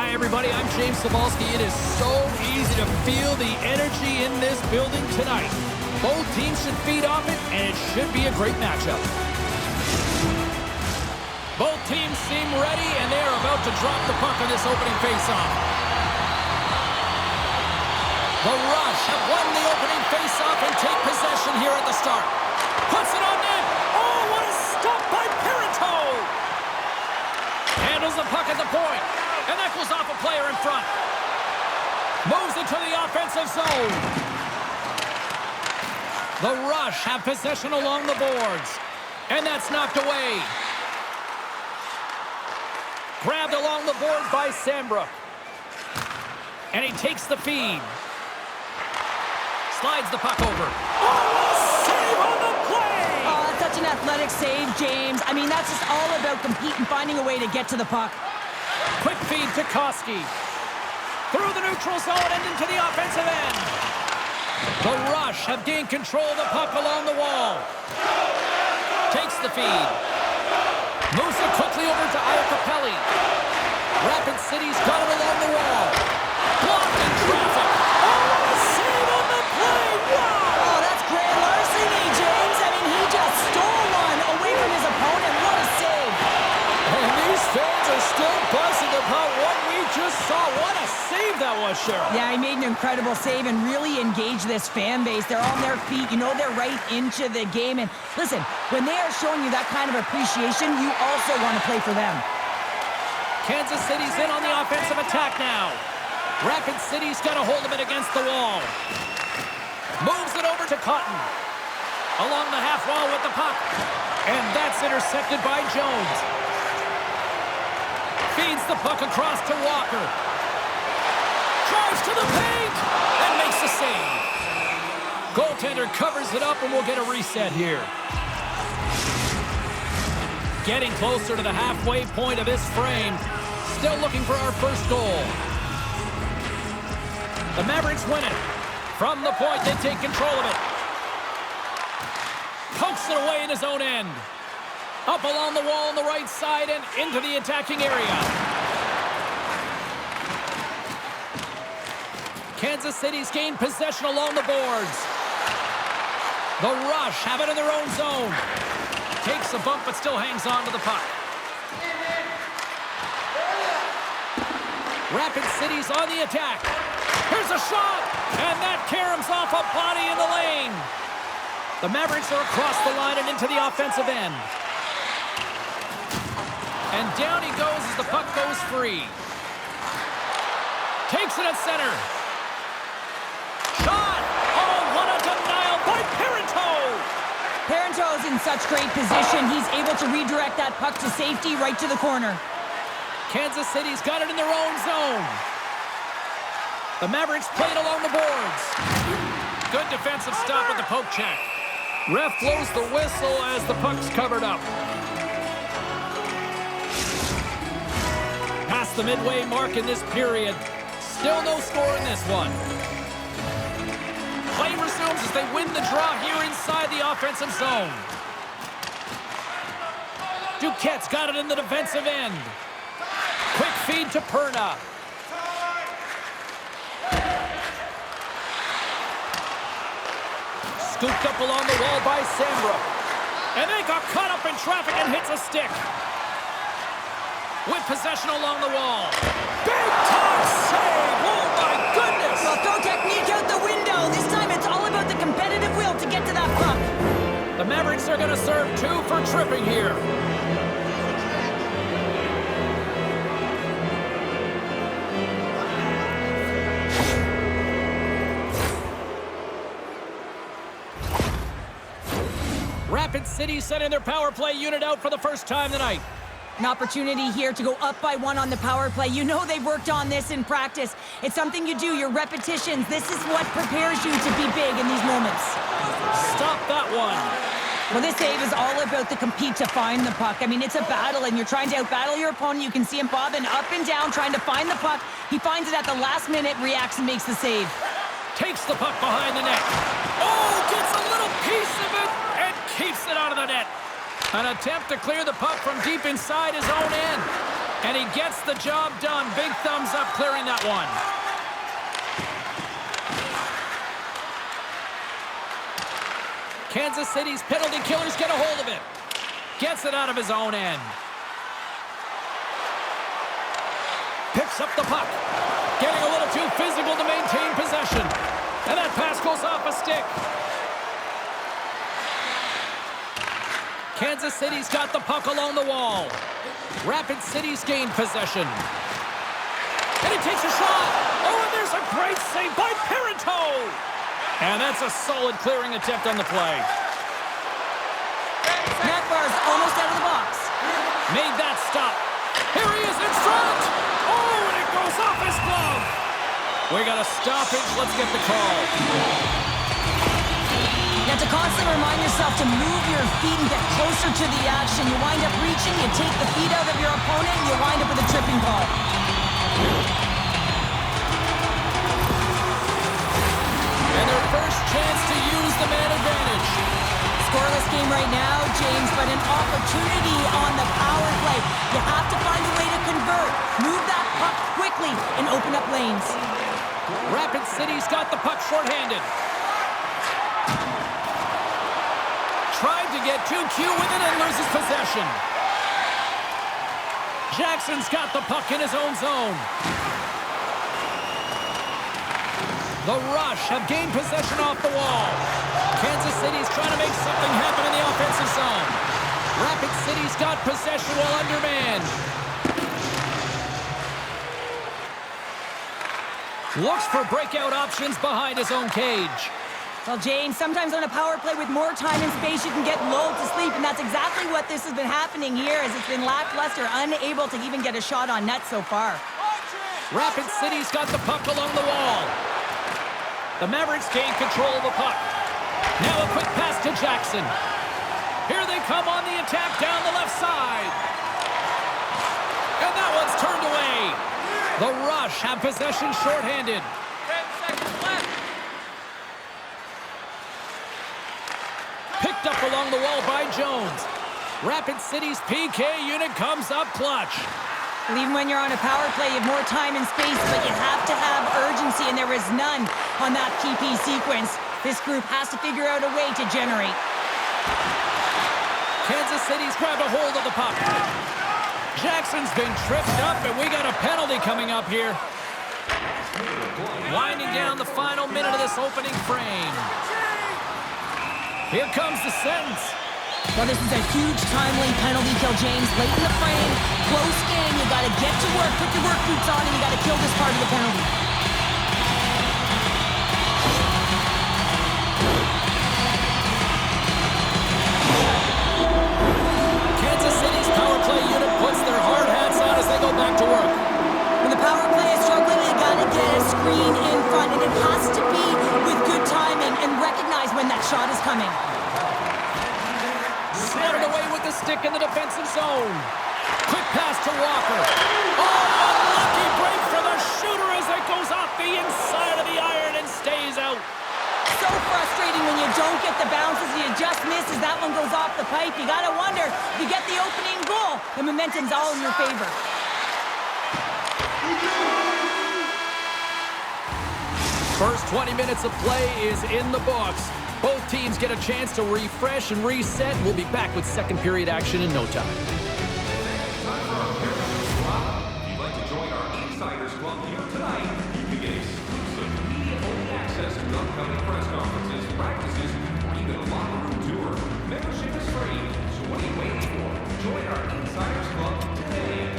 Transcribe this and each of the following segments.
Hi, everybody. I'm James Cebulski. It is so easy to feel the energy in this building tonight. Both teams should feed off it, and it should be a great matchup. Both teams seem ready, and they are about to drop the puck on this opening faceoff. The Rush have won the opening faceoff and take possession here at the start. Puts it on net. Oh, what a stop by Parenteau! Handles the puck at the point, and that goes off a player in front. Moves it to the offensive zone. The Rush have possession along the boards, and that's knocked away. Grabbed along the board by Sambrook. And he takes the feed. Slides the puck over. Oh, save on the play! Oh, that's such an athletic save, James. I mean, that's just all about competing, finding a way to get to the puck. Quick feed to Koski. Through the neutral zone and into the offensive end. The Rush have gained control of the puck along the wall. Takes the feed. Moves it quickly over to Iacopelli. Rapid City's got it along the wall. Blocked in traffic. Oh, save on the play! Wow! Oh, that's grand larceny, James. I mean, he just stole one away from his opponent. What a save! And these fans are still buzzing about what we just saw. What a save that was, Cheryl. Yeah, he made an incredible save and really engaged this fan base. They're on their feet. You know they're right into the game. And listen, when they are showing you that kind of appreciation, you also want to play for them. Kansas City's in on the offensive attack now. Rapid City's got a hold of it against the wall. Moves it over to Cotton. Along the half wall with the puck. And that's intercepted by Jones. Feeds the puck across to Walker. Drives to the paint and makes the save. Goaltender covers it up and we'll get a reset here. Getting closer to the halfway point of this frame. Still looking for our first goal. The Mavericks win it. From the point, they take control of it. Pokes it away in his own end. Up along the wall on the right side and into the attacking area. Kansas City's gained possession along the boards. The Rush have it in their own zone. Takes a bump but still hangs on to the puck. Rapid City's on the attack. Here's a shot, and that caroms off a body in the lane. The Mavericks are across the line and into the offensive end. And down he goes as the puck goes free. Takes it at center. Shot! Oh, what a denial by Parenteau! Parenteau's in such great position. He's able to redirect that puck to safety right to the corner. Kansas City's got it in their own zone. The Mavericks played along the boards. Good defensive stop with the poke check. Ref blows the whistle as the puck's covered up. Past the midway mark in this period. Still no score in this one. Play resumes as they win the draw here inside the offensive zone. Duquette's got it in the defensive end. Quick feed to Perna. Scooped up along the wall by Sambrook. And they got caught up in traffic and hits a stick. With possession along the wall. Big time save! Oh my goodness! Well, throw technique out the window. This time it's all about the competitive will to get to that puck. The Mavericks are going to serve 2 for tripping here. Rapid City sending their power play unit out for the first time tonight. An opportunity here to go up by 1 on the power play. You know they've worked on this in practice. It's something you do, your repetitions. This is what prepares you to be big in these moments. Stop that one. Well, this save is all about the compete to find the puck. I mean, it's a battle, and you're trying to out-battle your opponent. You can see him bobbing up and down, trying to find the puck. He finds it at the last minute, reacts and makes the save. Takes the puck behind the net. Oh, gets a little piece of it and keeps it out of the net. An attempt to clear the puck from deep inside his own end. And he gets the job done. Big thumbs up clearing that one. Kansas City's penalty killers get a hold of it. Gets it out of his own end. Picks up the puck. Getting a little too physical to maintain possession. And that pass goes off a stick. Kansas City's got the puck along the wall. Rapid City's gained possession. And he takes a shot. Oh, and there's a great save by Parenteau. And that's a solid clearing attempt on the play. Nachbaur's almost out of the box. Made that stop. Here he is in front. Oh, and it goes off his glove. We got a stoppage. Let's get the call. You have to constantly remind yourself to move your feet and get closer to the action. You wind up reaching, you take the feet out of your opponent, and you wind up with a tripping call. And their first chance to use the man advantage. Scoreless game right now, James, but an opportunity on the power play. You have to find a way to convert. Move that puck quickly and open up lanes. Rapid City's got the puck shorthanded. Tried to get too cute with it and loses possession. Jackson's got the puck in his own zone. The Rush have gained possession off the wall. Kansas City's trying to make something happen in the offensive zone. Rapid City's got possession while undermanned. Looks for breakout options behind his own cage. Well, James, sometimes on a power play with more time and space, you can get lulled to sleep, and that's exactly what this has been happening here, as it's been lackluster, unable to even get a shot on net so far. Rapid City's got the puck along the wall. The Mavericks gain control of the puck. Now a quick pass to Jackson. Here they come on the attack down the left side. And that one's turned away. The Rush have possession shorthanded. 10 seconds left. Picked up along the wall by Jones. Rapid City's PK unit comes up clutch. Well, even when you're on a power play, you have more time and space, but you have to have urgency, and there is none on that PP sequence. This group has to figure out a way to generate. Kansas City's grabbed a hold of the puck. Jackson's been tripped up, and we got a penalty coming up here. Winding down the final minute of this opening frame. Here comes the sentence. Well, this is a huge timely penalty kill, James. Late in the frame, close game. You got to get to work, put your work boots on, and you got to kill this part of the penalty. Kansas City's power play unit puts their hard hats on as they go back to work. When the power play is struggling, you got to get a screen in front, and it has to be with good timing and recognize when that shot is coming. Slotted away with the stick in the defensive zone. Quick pass to Walker. Oh, unlucky break for the shooter as it goes off the inside of the iron and stays out. So frustrating when you don't get the bounces, you just miss as that one goes off the pipe. You got to wonder, if you get the opening goal, the momentum's all in your favor. First 20 minutes of play is in the books. Both teams get a chance to refresh and reset. We'll be back with second period action in no time. If you'd like to join our Insiders Club here tonight, you can get exclusive media-only access to upcoming press conferences, practices, or even a locker room tour. Membership is free, so what are you waiting for? Join our Insiders Club today.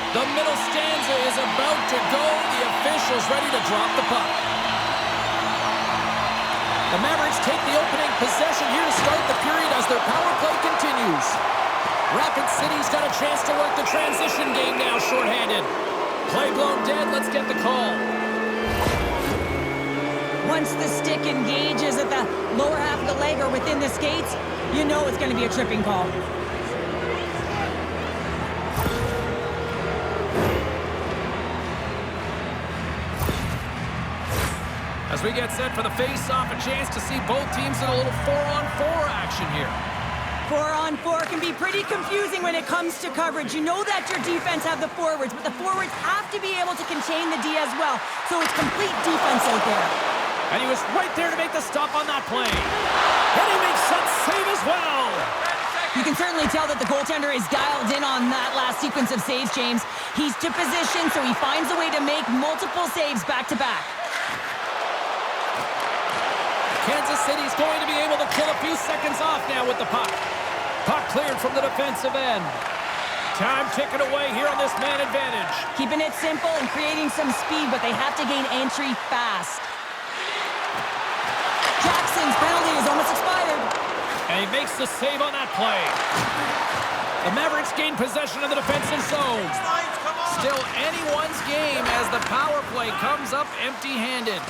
The middle stanza is about to go. The officials ready to drop the puck. The Mavericks take the opening possession here to start the period as their power play continues. Rapid City's got a chance to work the transition game now shorthanded. Play blown dead, let's get the call. Once the stick engages at the lower half of the leg or within the skates, you know it's going to be a tripping call. As we get set for the face-off, a chance to see both teams in a little 4-on-4 action here. 4-on-4 can be pretty confusing when it comes to coverage. You know that your defense have the forwards, but the forwards have to be able to contain the D as well. So it's complete defense out there. And he was right there to make the stop on that play. And he makes that save as well. You can certainly tell that the goaltender is dialed in on that last sequence of saves, James. He's to position, so he finds a way to make multiple saves back-to-back. Kansas City's going to be able to kill a few seconds off now with the puck. Puck cleared from the defensive end. Time ticking away here on this man advantage. Keeping it simple and creating some speed, but they have to gain entry fast. Jackson's penalty is almost expired. And he makes the save on that play. The Mavericks gain possession of the defensive zone. Still anyone's game as the power play comes up empty-handed.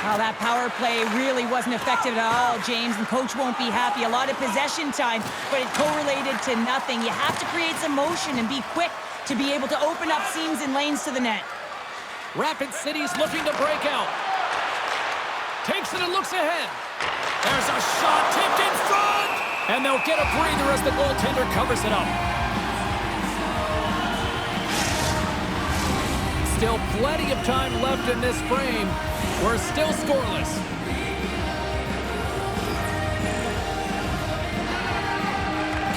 Well, that power play really wasn't effective at all, James, and coach won't be happy. A lot of possession time, but it correlated to nothing. You have to create some motion and be quick to be able to open up seams and lanes to the net. Rapid City's looking to break out. Takes it and looks ahead. There's a shot tipped in front! And they'll get a breather as the goaltender covers it up. Still plenty of time left in this frame. We're still scoreless.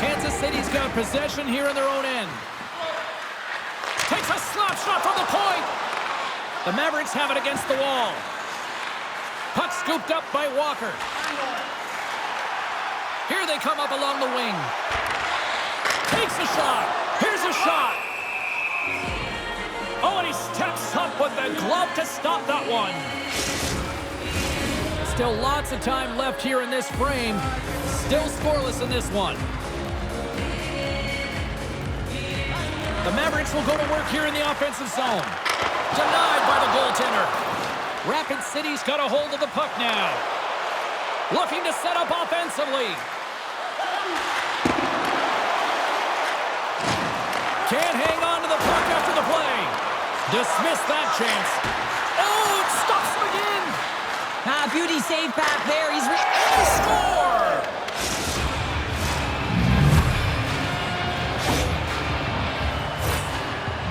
Kansas City's got possession here in their own end. Takes a slap shot from the point. The Mavericks have it against the wall. Puck scooped up by Walker. Here they come up along the wing. Takes a shot. Here's a shot. Oh, and he steps up with the glove to stop that one. Still lots of time left here in this frame. Still scoreless in this one. The Mavericks will go to work here in the offensive zone. Denied by the goaltender. Rapid City's got a hold of the puck now. Looking to set up offensively. Can't hang on to the puck after the play. Dismiss that chance. Oh, it stops him again. Beauty save back there. He's Score!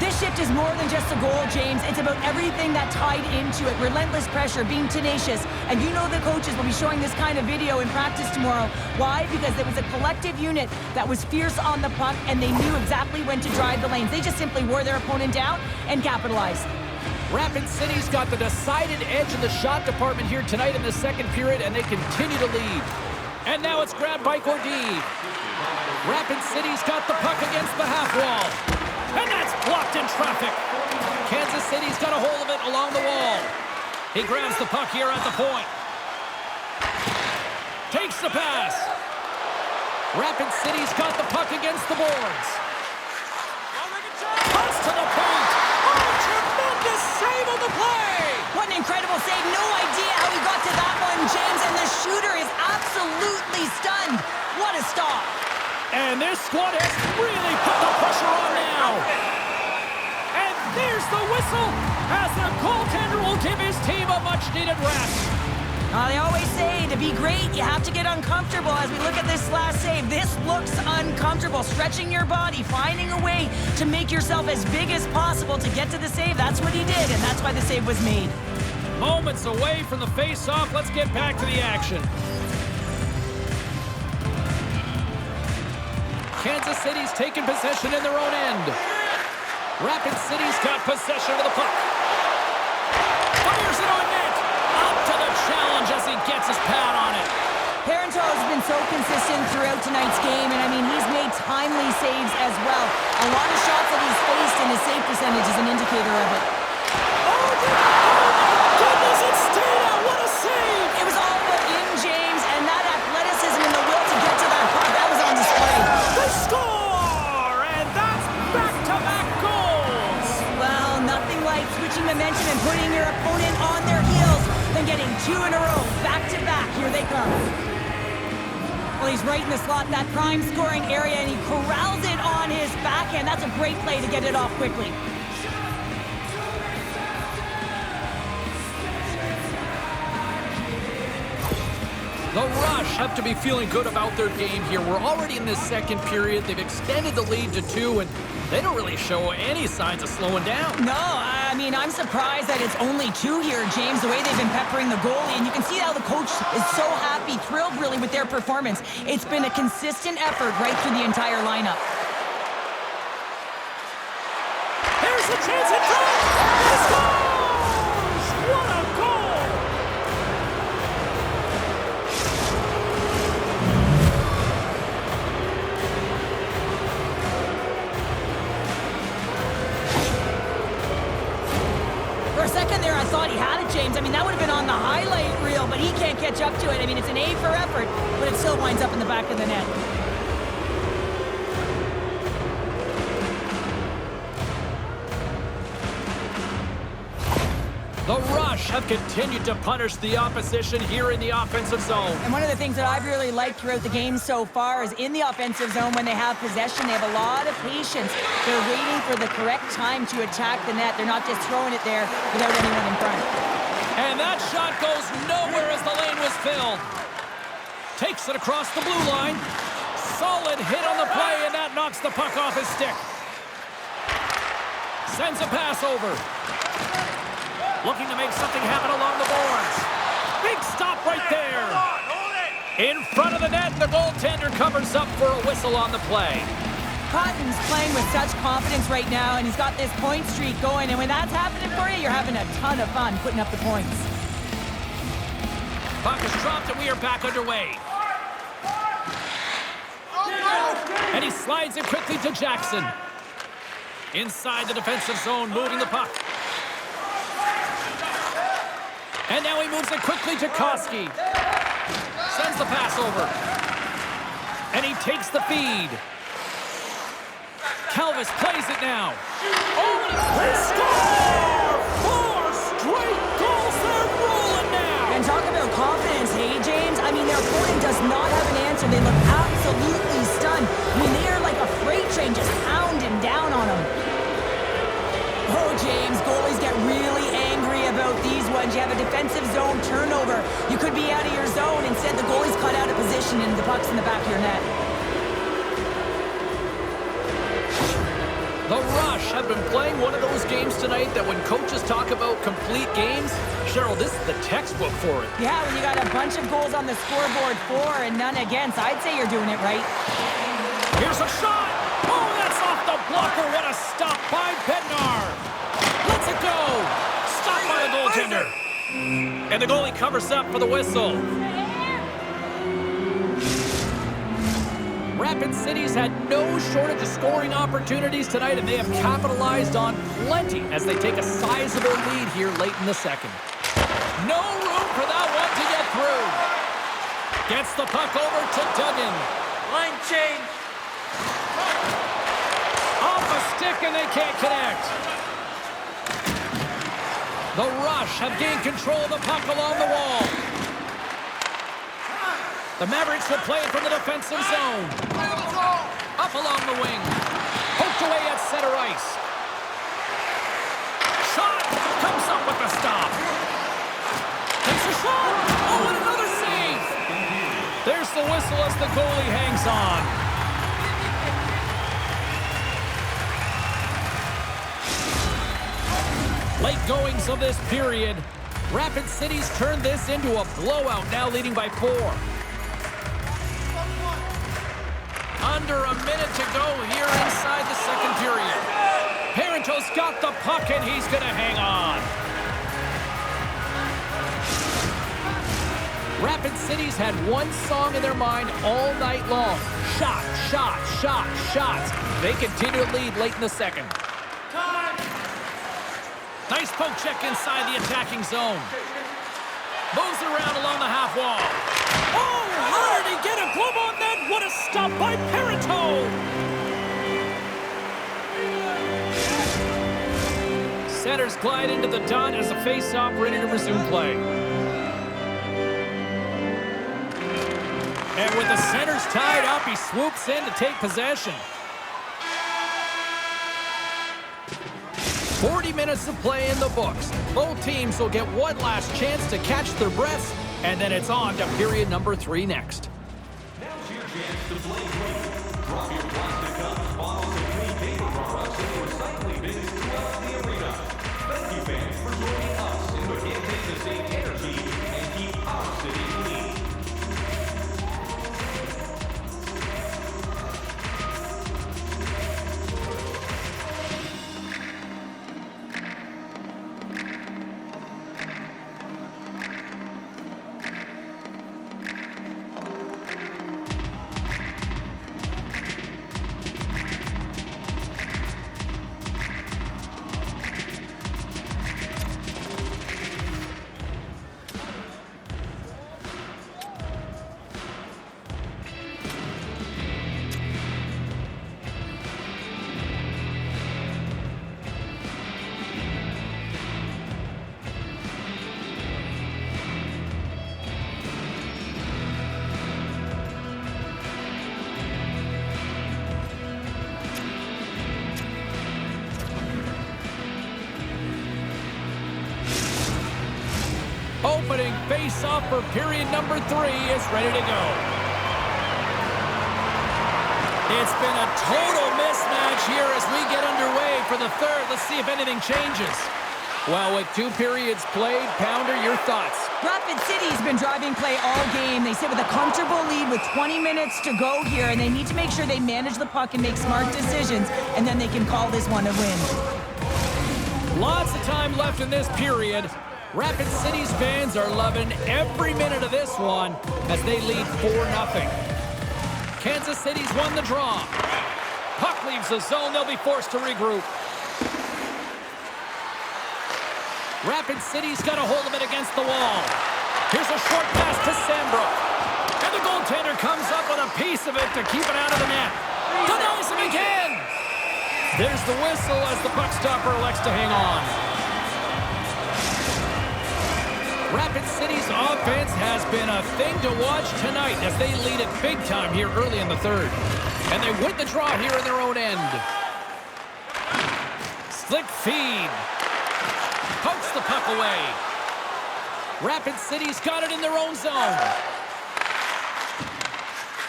This shift is more than just a goal, James. It's about everything that tied into it. Relentless pressure, being tenacious. And you know the coaches will be showing this kind of video in practice tomorrow. Why? Because there was a collective unit that was fierce on the puck, and they knew exactly when to drive the lanes. They just simply wore their opponent down and capitalized. Rapid City's got the decided edge in the shot department here tonight in the second period, and they continue to lead. And now it's grabbed by Gordeev. Rapid City's got the puck against the half wall. And that's blocked in traffic. Kansas City's got a hold of it along the wall. He grabs the puck here at the point. Takes the pass. Rapid City's got the puck against the boards. Cuts to the point. Oh, tremendous save on the play. What an incredible save. No idea how he got to that one, James. And the shooter is absolutely stunned. What a stop. And this squad has really put the pressure on now. And there's the whistle as the goaltender will give his team a much-needed rest. They always say to be great, you have to get uncomfortable. As we look at this last save, this looks uncomfortable. Stretching your body, finding a way to make yourself as big as possible to get to the save. That's what he did, and that's why the save was made. Moments away from the face-off. Let's get back to the action. Kansas City's taken possession in their own end. Rapid City's got possession of the puck. Fires it on net. Up to the challenge as he gets his pad on it. Parenteau has been so consistent throughout tonight's game, and I mean, he's made timely saves as well. A lot of shots that he's faced, and his save percentage is an indicator of it. Oh, goodness, it stayed out. What a save. It was all but in, James, and that athleticism and the will to get to that puck, that was on display. They score, and that's back-to-back goals. Well, nothing in a row, back to back. Here they come. Well, he's right in the slot, that prime scoring area, and he corrals it on his backhand. That's a great play to get it off quickly. The Rush have to be feeling good about their game here. We're already in this second period. They've extended the lead to 2, and they don't really show any signs of slowing down. No, I mean, I'm surprised that it's only 2 here, James, the way they've been peppering the goalie. And you can see how the coach is so happy, thrilled really with their performance. It's been a consistent effort right through the entire lineup. Here's a chance in front. He scores! What a goal! For a second there, I thought he had it, James. I mean, that would have been on the highlight reel, but he can't catch up to it. I mean, it's an A for effort, but it still winds up in the back of the net. The Rush have continued to punish the opposition here in the offensive zone. And one of the things that I've really liked throughout the game so far is in the offensive zone, when they have possession, they have a lot of patience. They're waiting for the correct time to attack the net. They're not just throwing it there without anyone in front. And that shot goes nowhere as the lane was filled. Takes it across the blue line. Solid hit on the play, and that knocks the puck off his stick. Sends a pass over. Looking to make something happen along the boards. Big stop right there. In front of the net, the goaltender covers up for a whistle on the play. Cotton's playing with such confidence right now, and he's got this point streak going. And when that's happening for you, you're having a ton of fun putting up the points. Puck is dropped, and we are back underway. And he slides it quickly to Jackson. Inside the defensive zone, moving the puck. And now he moves it quickly to Koski. Sends the pass over. And he takes the feed. Calvis plays it now. Oh, and he scores! 4 straight goals. They're rolling now. And talk about confidence, hey, James? I mean, their opponent does not have an answer. They look absolutely stunned. I mean, they are like a freight train just pounding down on them. Oh, James, goalies get really angry about these ones. You have a defensive zone turnover. You could be out of your zone. Instead, the goalie's cut out of position and the puck's in the back of your net. The Rush have been playing one of those games tonight that when coaches talk about complete games, Cheryl, this is the textbook for it. Yeah, when you got a bunch of goals on the scoreboard, 4 and none against, I'd say you're doing it right. Here's a shot. Oh, that's off the blocker. What a stop by Bednar. Let's it go. Stopped by the goaltender. And the goalie covers up for the whistle. Rapid City's had no shortage of scoring opportunities tonight, and they have capitalized on plenty as they take a sizable lead here late in the second. No room for that one to get through. Gets the puck over to Duggan. Line change. Off a stick, and they can't connect. The Rush have gained control of the puck along the wall. The Mavericks will play it from the defensive zone. Up along the wing. Poked away at center ice. Shot comes up with the stop. Takes a shot. Oh, and another save. There's the whistle as the goalie hangs on. Late goings of this period. Rapid City's turned this into a blowout, now leading by 4. Under a minute to go here inside the second period. Parenteau's got the puck, and he's going to hang on. Rapid City's had one song in their mind all night long. Shot, shot, shot, shots. They continue to lead late in the second. Nice poke check inside the attacking zone. Moves around along the half wall. Oh, how did he get a glove on that? What a stop by Parenteau! Centers glide into the dot as a face-off ready to resume play. And with the centers tied up, he swoops in to take possession. 40 minutes of play in the books. Both teams will get one last chance to catch their breaths, and then it's on to period number 3 next. Now's your chance to play great. Drop your plastic cups, bottles, and clean paper products in the recycling bins throughout the arena. Thank you, fans, for joining us in the campaign to save energy and keep our city clean. Opening face-off for period number 3 is ready to go. It's been a total mismatch here as we get underway for the third. Let's see if anything changes. Well, with 2 periods played, Pounder, your thoughts? Rapid City's been driving play all game. They sit with a comfortable lead with 20 minutes to go here, and they need to make sure they manage the puck and make smart decisions, and then they can call this one a win. Lots of time left in this period. Rapid City's fans are loving every minute of this one as they lead 4-0. Kansas City's won the draw. Puck leaves the zone. They'll be forced to regroup. Rapid City's got a hold of it against the wall. Here's a short pass to Sambrook. And the goaltender comes up with a piece of it to keep it out of the net. Denies him again. There's the whistle as the puck stopper elects to hang on. Rapid City's offense has been a thing to watch tonight as they lead it big time here early in the third. And they win the draw here in their own end. Slick feed. Pokes the puck away. Rapid City's got it in their own zone.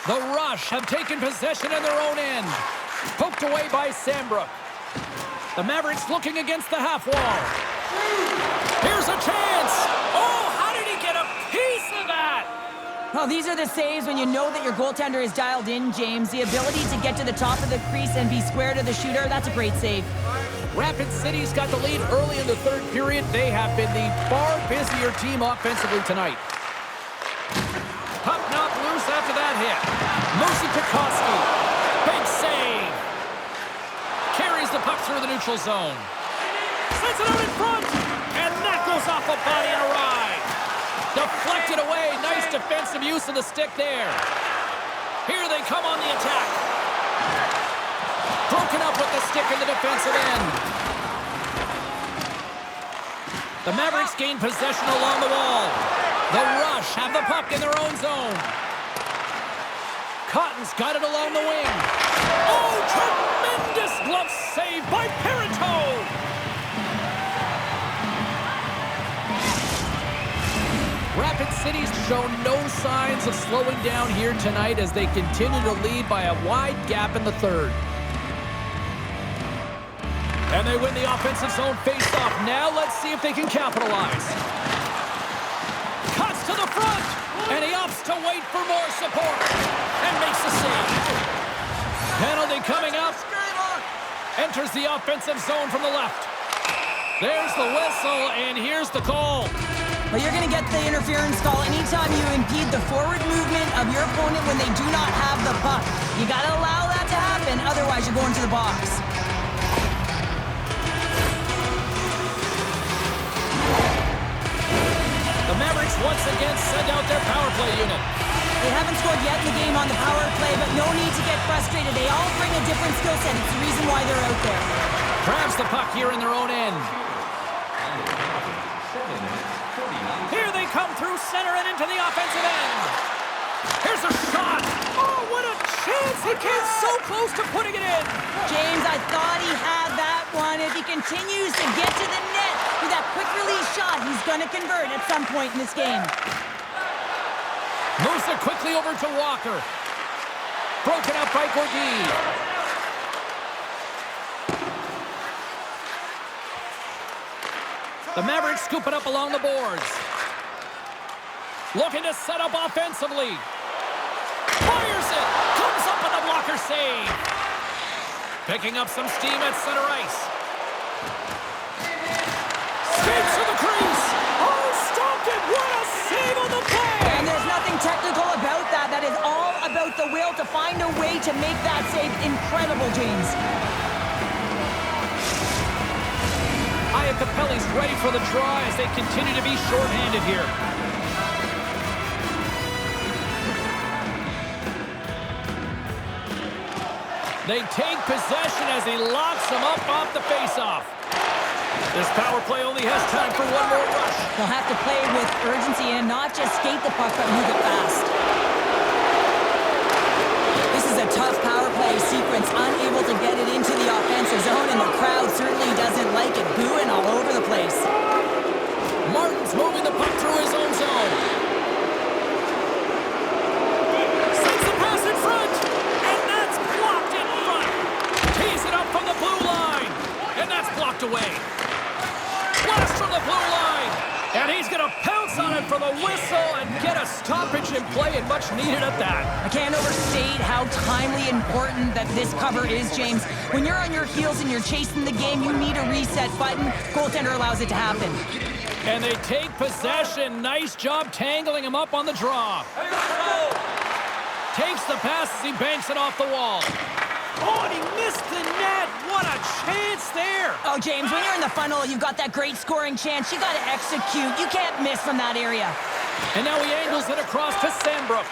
The Rush have taken possession in their own end. Poked away by Sambrook. The Mavericks looking against the half wall. Here's a chance. Oh, how did he get a piece of that? Well, these are the saves when you know that your goaltender is dialed in, James. The ability to get to the top of the crease and be square to the shooter, that's a great save. Rapid City's got the lead early in the third period. They have been the far busier team offensively tonight. Puck knocked loose after that hit. Moosey Pekoski. Big save. Carries the puck through the neutral zone. Sends it out in front. And that goes off a body and a ride. Deflected away. Nice defensive use of the stick there. Here they come on the attack. Broken up with the stick in the defensive end. The Mavericks gain possession along the wall. The Rush have the puck in their own zone. Cotton's got it along the wing. Oh, tremendous glove save by Parenteau. Rapid City's shown no signs of slowing down here tonight as they continue to lead by a wide gap in the third. And they win the offensive zone face-off. Now let's see if they can capitalize. Cuts to the front, and he opts to wait for more support and makes the save. Penalty coming up. Enters the offensive zone from the left. There's the whistle, and here's the call. Well, you're going to get the interference call anytime you impede the forward movement of your opponent when they do not have the puck. You got to allow that to happen, otherwise you're going to the box. The Mavericks once again send out their power play unit. They haven't scored yet in the game on the power play, but no need to get frustrated. They all bring a different skill set. It's the reason why they're out there. Grabs the puck here in their own end. Here they come through center and into the offensive end. Here's a shot. chance! He came so close to putting it in! James, I thought he had that one. If he continues to get to the net with that quick release shot, he's going to convert at some point in this game. Moves it quickly over to Walker. Broken up by Gordeev. The Mavericks scoop it up along the boards. Looking to set up offensively. Fires it! Comes up with a blocker save. Picking up some steam at center ice. Skates to the crease. Oh, stopped it! What a save on the play! And there's nothing technical about that. That is all about the will to find a way to make that save incredible, James. Iacopelli's ready for the draw as they continue to be shorthanded here. They take possession as he locks them up off the faceoff. This power play only has time for one more rush. They'll have to play with urgency and not just skate the puck, but move it fast. This is a tough power play sequence, unable to get it into the offensive zone, and the crowd certainly doesn't like it, booing all over the place. Martin's moving the puck through his own zone. Sends the pass in front, and that's blocked in front. Tees it up from the blue line, and that's blocked away. Blast from the blue line, and he's going to pounce on it for the whistle and get a stoppage in play, and much needed at that. I can't overstate how timely important that this cover is, James. When you're on your heels and you're chasing the game, you need a reset button. Goaltender allows it to happen. And they take possession. Nice job tangling him up on the draw. Takes the pass as he banks it off the wall. Oh, and he missed the net. What a chance there. Oh, James, when you're in the funnel, you've got that great scoring chance. You got to execute. You can't miss from that area. And now he angles it across to Sambrook.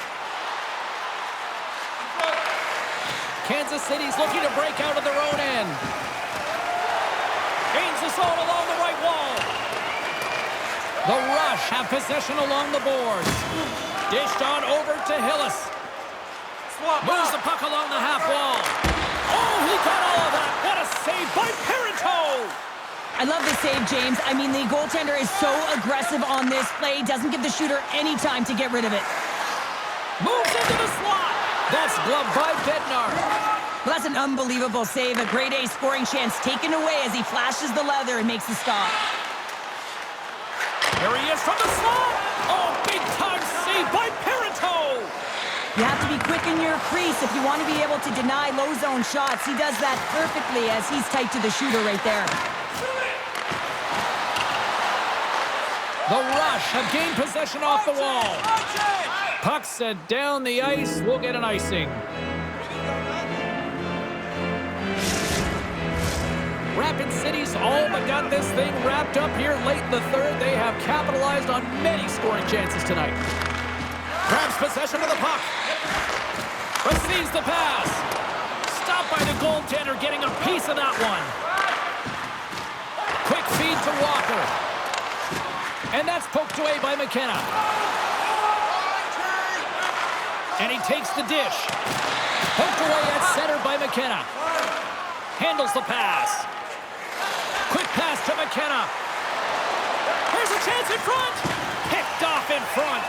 Kansas City's looking to break out of their own end. Gains the zone along the right wall. The Rush have possession along the boards. Dished on over to Hillis. Moves the puck along the half wall. Oh, he got all of that. What a save by Parenteau. I love the save, James. I mean, the goaltender is so aggressive on this play. Doesn't give the shooter any time to get rid of it. Moves into the slot. That's gloved by Bednar. Well, that's an unbelievable save. A grade A scoring chance taken away as he flashes the leather and makes the stop. Here he is from the slot. Oh, big-time save by Parenteau. You have to be quick in your crease if you want to be able to deny low zone shots. He does that perfectly as he's tight to the shooter right there. The Rush have gained possession off the wall. Puck set down the ice. We'll get an icing. Rapid City's all but got this thing wrapped up here late in the third. They have capitalized on many scoring chances tonight. Grabs possession of the puck. Receives the pass. Stopped by the goaltender, getting a piece of that one. Quick feed to Walker. And that's poked away by McKenna. And he takes the dish. Poked away at center by McKenna. Handles the pass. Quick pass to McKenna. Here's a chance in front. Picked off in front.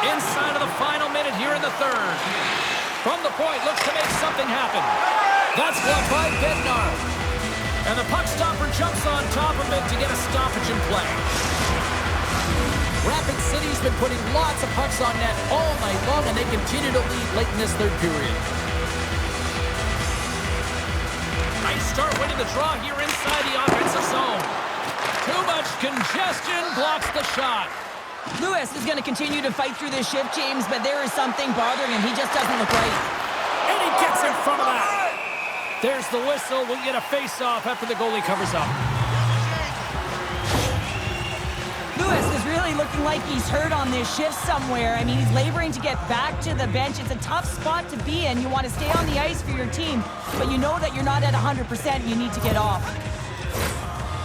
Inside of the final minute here in the third. From the point, looks to make something happen. That's blocked by Bednar. And the puck stopper jumps on top of it to get a stoppage in play. Rapid City's been putting lots of pucks on net all night long, and they continue to lead late in this third period. Nice start winning the draw here inside the offensive zone. Too much congestion blocks the shot. Lewis is going to continue to fight through this shift, James, but there is something bothering him. He just doesn't look right. And he gets in front of that. There's the whistle. We'll get a face-off after the goalie covers up. Lewis is really looking like he's hurt on this shift somewhere. I mean, he's laboring to get back to the bench. It's a tough spot to be in. You want to stay on the ice for your team, but you know that you're not at 100%. You need to get off.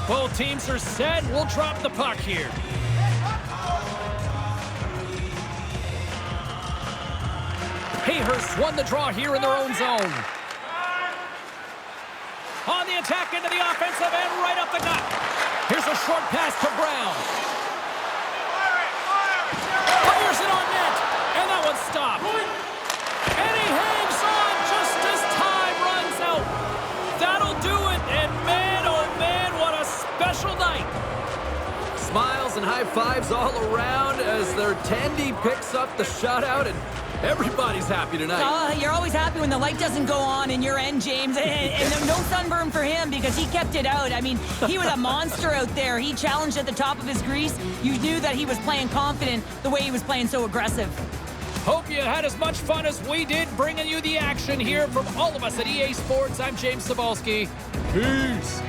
Both teams are set. We'll drop the puck here. Hayhurst won the draw here in their own zone. On the attack into the offensive end, right up the gut. Here's a short pass to Brown. Fires it on net, and that one's stopped. And he hangs on just as time runs out. That'll do it, and man, oh man, what a special night. Smiles and high fives all around as their Tandy picks up the shutout, and everybody's happy tonight. You're always happy when the light doesn't go on in your end, James. And no sunburn for him because he kept it out. I mean, he was a monster out there. He challenged at the top of his grease. You knew that he was playing confident the way he was playing so aggressive. Hope you had as much fun as we did bringing you the action here from all of us at EA Sports. I'm James Cebulski. Peace.